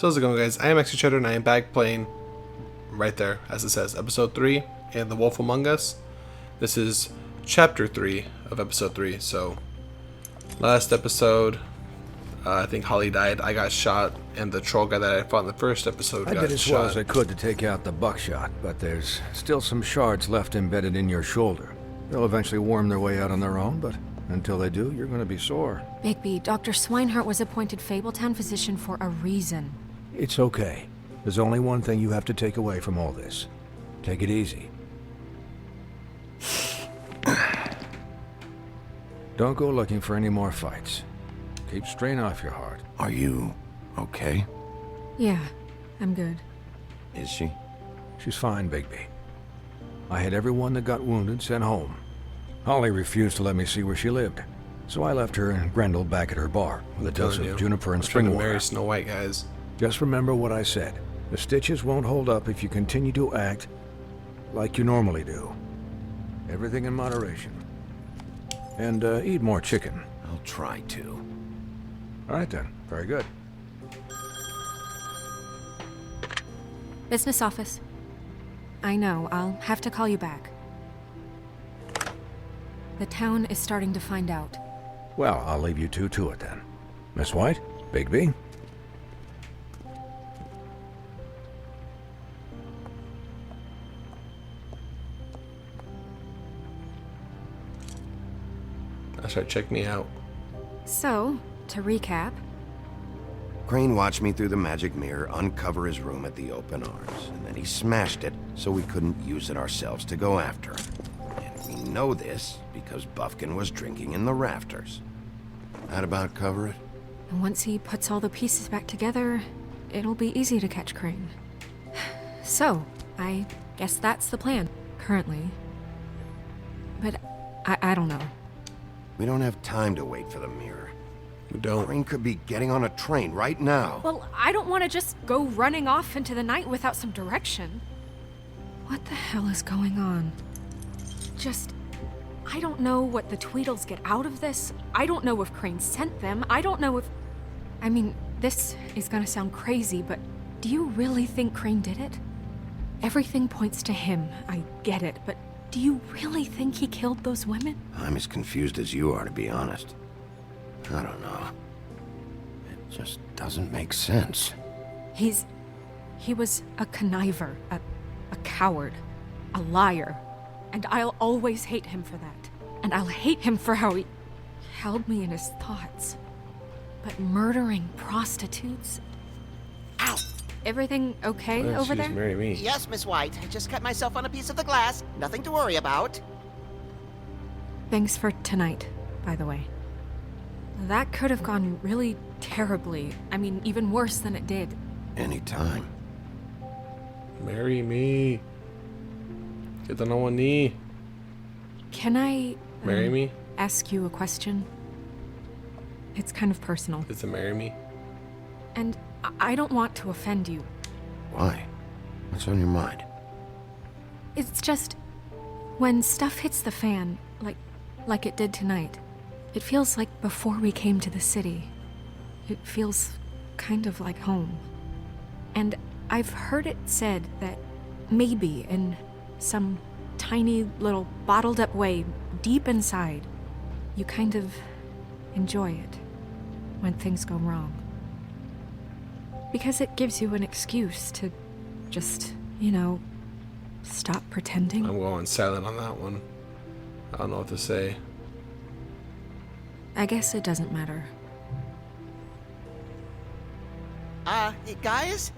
So how's it going, guys? I am Xtra Cheddar and I am back playing right there, as it says, episode 3 and The Wolf Among Us. This is chapter 3 of episode 3. So last episode, I think Holly died, I got shot, and the troll guy that I fought in the first episode got shot. I did as well as I could to take out the buckshot, but there's still some shards left embedded in your shoulder. They'll eventually worm their way out on their own, but until they do, you're going to be sore. Bigby, Dr. Swinehart was appointed Fabletown physician for a reason. It's okay. There's only one thing you have to take away from all this. Take it easy. Don't go looking for any more fights. Keep strain off your heart. Are you okay? Yeah, I'm good. Is she? She's fine, Bigby. I had everyone that got wounded sent home. Holly refused to let me see where she lived, so I left her and Grendel back at her bar with a dose of juniper and spring water. Marry Snow White, guys. Just remember what I said. The stitches won't hold up if you continue to act like you normally do. Everything in moderation. And eat more chicken. I'll try to. All right then. Very good. Business office. I know, I'll have to call you back. The town is starting to find out. Well, I'll leave you two to it then. Miss White? Bigby? That's right, check me out. So, to recap... Crane watched me through the magic mirror uncover his room at the Open Arms, and then he smashed it so we couldn't use it ourselves to go after him. And we know this because Buffkin was drinking in the rafters. That about cover it? And once he puts all the pieces back together, it'll be easy to catch Crane. So, I guess that's the plan, currently. But I don't know. We don't have time to wait for the mirror. We don't. Crane could be getting on a train right now. Well, I don't want to just go running off into the night without some direction. What the hell is going on? I don't know what the Tweedles get out of this. I don't know if Crane sent them. I don't know if... I mean, this is gonna sound crazy, but do you really think Crane did it? Everything points to him. I get it, but do you really think he killed those women? I'm as confused as you are, to be honest. I don't know. It just doesn't make sense. He was a conniver, a coward, a liar. And I'll always hate him for that. And I'll hate him for how he held me in his thoughts. But murdering prostitutes? Ow! Everything okay over there? Marry me. Yes, Miss White. I just cut myself on a piece of the glass. Nothing to worry about. Thanks for tonight, by the way. That could have gone really terribly. I mean, even worse than it did. Anytime. Marry me. Get down on one knee. Can I... Marry me? ask you a question? It's kind of personal. Is it marry me? And I don't want to offend you. Why? What's on your mind? It's just... when stuff hits the fan, like it did tonight, it feels like before we came to the city. It feels kind of like home. And I've heard it said that maybe in some tiny little bottled up way deep inside, you kind of enjoy it when things go wrong. Because it gives you an excuse to just, stop pretending. I'm going silent on that one. I don't know what to say. I guess it doesn't matter. Guys?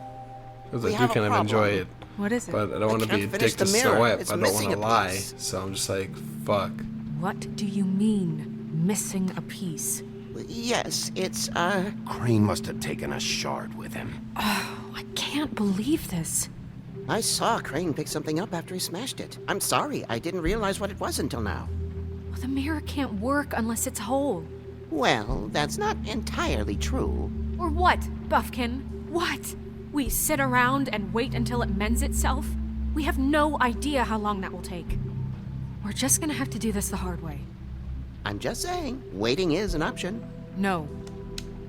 Because We I have do a kind of problem. enjoy it. What is it? But I don't want to be a can't finish dick to the Snow mirror. White, It's but I don't want missing to a lie. piece. So I'm just like, fuck. What do you mean, missing a piece? Yes, it's, Crane must have taken a shard with him. Oh, I can't believe this. I saw Crane pick something up after he smashed it. I'm sorry, I didn't realize what it was until now. Well, the mirror can't work unless it's whole. Well, that's not entirely true. Or what, Buffkin? What? We sit around and wait until it mends itself? We have no idea how long that will take. We're just gonna have to do this the hard way. I'm just saying, waiting is an option. No.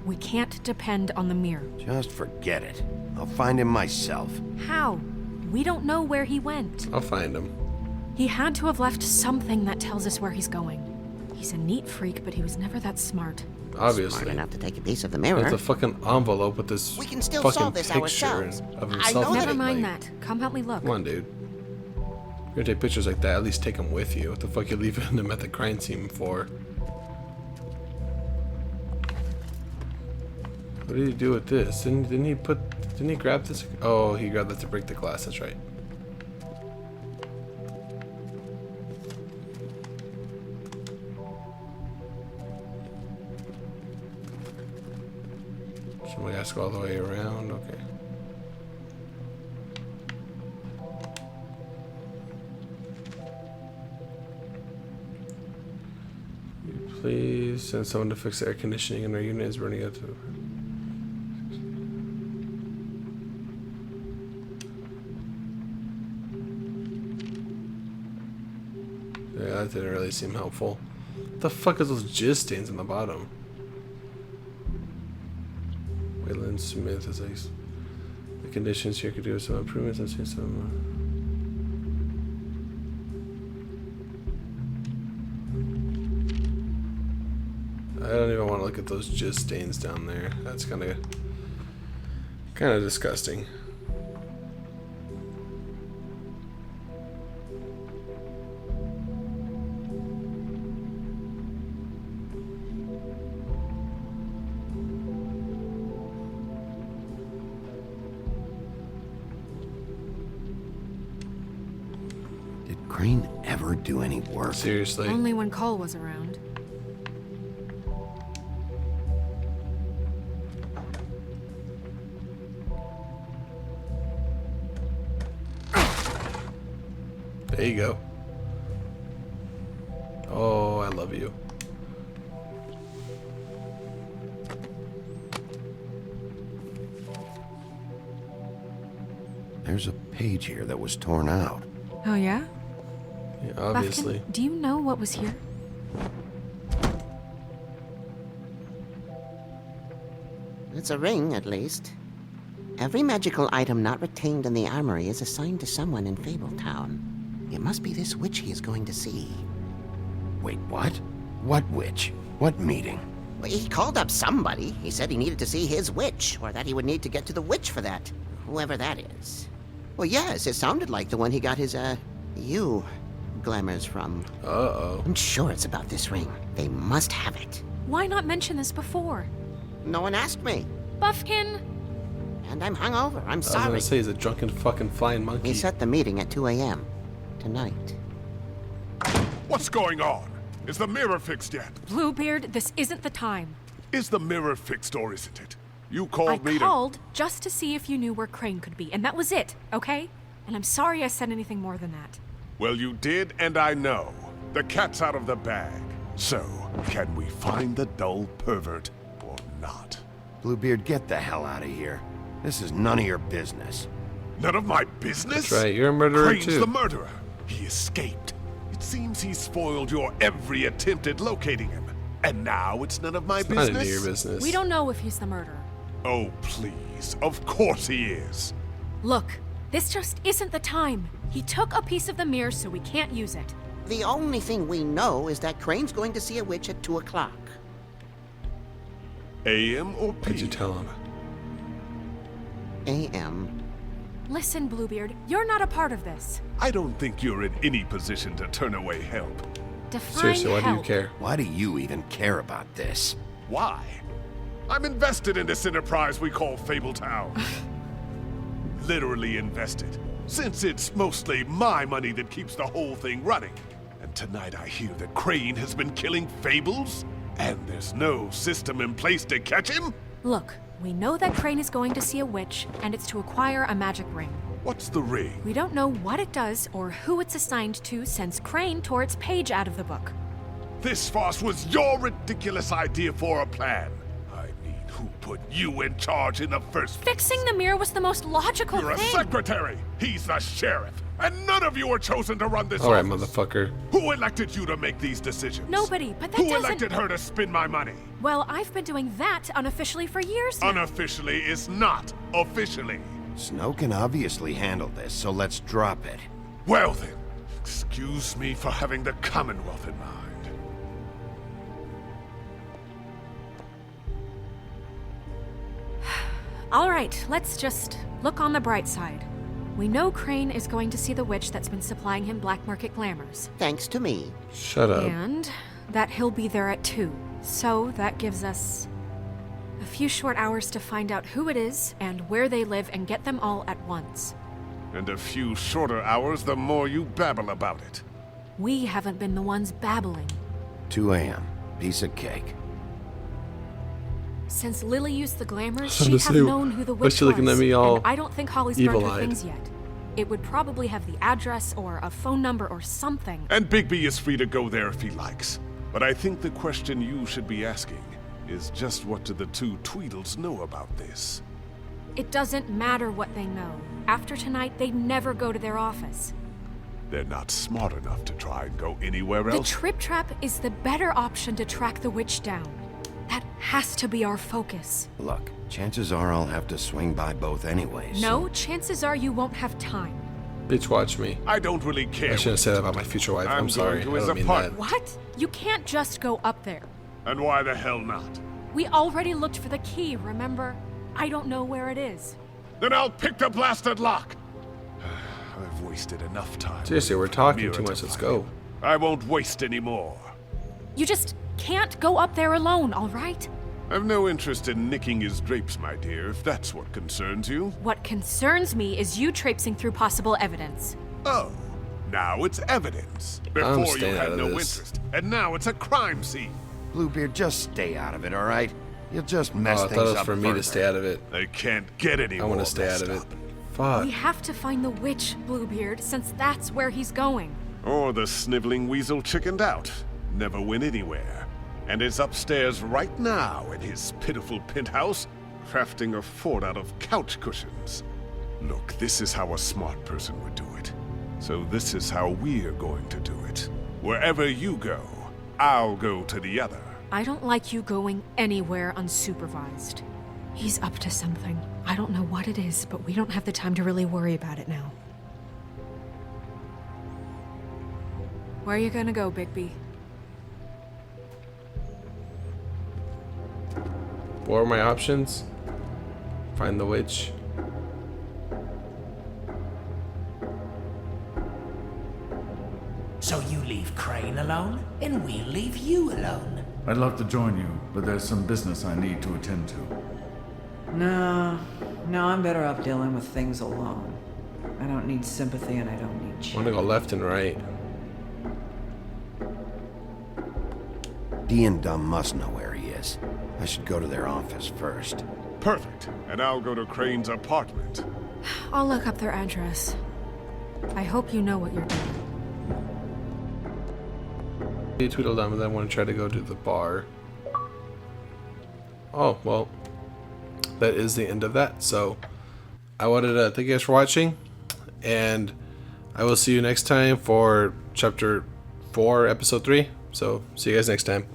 We can't depend on the mirror. Just forget it. I'll find him myself. How? We don't know where he went. I'll find him. He had to have left something that tells us where he's going. He's a neat freak, but he was never that smart. Obviously. Smart enough to take a piece of the mirror. It's a fucking envelope with this We can still fucking solve this picture ourselves. of I himself. know that Never it- mind that. Come help me look. Come on, dude. You're gonna take pictures like that, at least take them with you. What the fuck you leaving them at the crime scene for? What did he do with this? Didn't he grab this? Oh, he grabbed that to break the glass, that's right. Somebody has to go all the way around, okay. Please send someone to fix the air conditioning in our unit is running out to. Yeah, that didn't really seem helpful. What the fuck is those jizz stains on the bottom? Waylon Smith is like the conditions here could do some improvements. I've seen some. I don't even want to look at those jizz stains down there. That's kind of disgusting. Did Crane ever do any work? Seriously. Only when Cole was around. There you go. Oh, I love you. There's a page here that was torn out. Oh, yeah? Yeah, obviously. Buffkin, do you know what was here? It's a ring, at least. Every magical item not retained in the armory is assigned to someone in Fabletown. It must be this witch he is going to see. Wait, what? What witch? What meeting? Well, he called up somebody. He said he needed to see his witch, or that he would need to get to the witch for that. Whoever that is. Well, yes, it sounded like the one he got his, glamours from. Uh-oh. I'm sure it's about this ring. They must have it. Why not mention this before? No one asked me. Buffkin! And I'm hungover. I'm I was sorry. gonna say he's a drunken fucking flying monkey. We set the meeting at 2 a.m. tonight. What's going on? Is the mirror fixed yet? Bluebeard, this isn't the time. Is the mirror fixed or isn't it? You I called me called just to see if you knew where Crane could be, and that was it, okay? And I'm sorry I said anything more than that. Well, you did, and I know. The cat's out of the bag. So, can we find the dull pervert or not? Bluebeard, get the hell out of here. This is none of your business. None of my business? That's right, you're a murderer Crane's too. the murderer. He escaped. It seems he spoiled your every attempt at locating him. And now it's none of my Not business? into your business. We don't know if he's the murderer. Oh, please. Of course he is. Look, this just isn't the time. He took a piece of the mirror, so we can't use it. The only thing we know is that Crane's going to see a witch at 2 o'clock. AM or P? What'd you tell him? A.M. Listen, Bluebeard, you're not a part of this. I don't think you're in any position to turn away help. Define Seriously, why do you help. care? Why do you even care about this? Why? I'm invested in this enterprise we call Fabletown. Literally invested, since it's mostly my money that keeps the whole thing running. And tonight I hear that Crane has been killing fables, and there's no system in place to catch him? Look, we know that Crane is going to see a witch, and it's to acquire a magic ring. What's the ring? We don't know what it does or who it's assigned to since Crane tore its page out of the book. This farce was your ridiculous idea for a plan. I mean, who put you in charge in the first place? Fixing the mirror was the most logical You're a thing. secretary! He's the sheriff! And none of you are chosen to run this All right, office. motherfucker. Who elected you to make these decisions? Nobody, but that Who doesn't... elected her to spend my money? Well, I've been doing that unofficially for years now. Unofficially is not officially. Snow can obviously handle this, so let's drop it. Well then, excuse me for having the Commonwealth in mind. All right, let's just look on the bright side. We know Crane is going to see the witch that's been supplying him black market glamours. Thanks to me. Shut up. And that he'll be there at 2. So that gives us a few short hours to find out who it is and where they live and get them all at once. And a few shorter hours, the more you babble about it. We haven't been the ones babbling. 2 a.m. Piece of cake. Since Lily used the glamours, I'm she'd gonna have say, known who the why is witch she looking was. at me all And I don't think Holly's burned her evil-eyed? things yet. It would probably have the address or a phone number or something. And Bigby is free to go there if he likes. But I think the question you should be asking is just what do the 2 Tweedles know about this? It doesn't matter what they know. After tonight, they'd never go to their office. They're not smart enough to try and go anywhere The else. Trip Trap is the better option to track the witch down. That has to be our focus. Look, chances are I'll have to swing by both anyways. No, chances are you won't have time. Bitch, watch me. I don't really care. I shouldn't say that about my future wife. I'm I'm sorry. I going to his don't mean that. apartment. What? You can't just go up there. And why the hell not? We already looked for the key, remember? I don't know where it is. Then I'll pick the blasted lock. I've wasted enough time. Seriously, we're with talking Mira too to much. Let's find go. him. I won't waste any more. You just can't go up there alone, all right? I've no interest in nicking his drapes, my dear, if that's what concerns you. What concerns me is you traipsing through possible evidence. Oh, now it's evidence. I'm Before you staying out had of no this. interest, and now it's a crime scene. Bluebeard, just stay out of it, all right? You'll just mess Oh, I things thought it was up for me further. to stay out of it. I can't get any I more want to stay out of it. messed up. Fuck. We have to find the witch, Bluebeard, since that's where he's going. Or the sniveling weasel chickened out. Never went anywhere. And is upstairs right now in his pitiful penthouse, crafting a fort out of couch cushions. Look, this is how a smart person would do it. So this is how we're going to do it. Wherever you go, I'll go to the other. I don't like you going anywhere unsupervised. He's up to something. I don't know what it is, but we don't have the time to really worry about it now. Where are you gonna go, Bigby? What are my options? Find the witch. So you leave Crane alone, and we'll leave you alone. I'd love to join you, but there's some business I need to attend to. No, I'm better off dealing with things alone. I don't need sympathy and I don't need I want to go left and right. Dee and Dumb must know where he is. I should go to their office first. Perfect. And I'll go to Crane's apartment. I'll look up their address. I hope you know what you're doing. Tweedledum, and then I want to try to go to the bar. Oh, well, that is the end of that. So, I wanted to thank you guys for watching, and I will see you next time for Chapter 4, Episode 3. So, see you guys next time.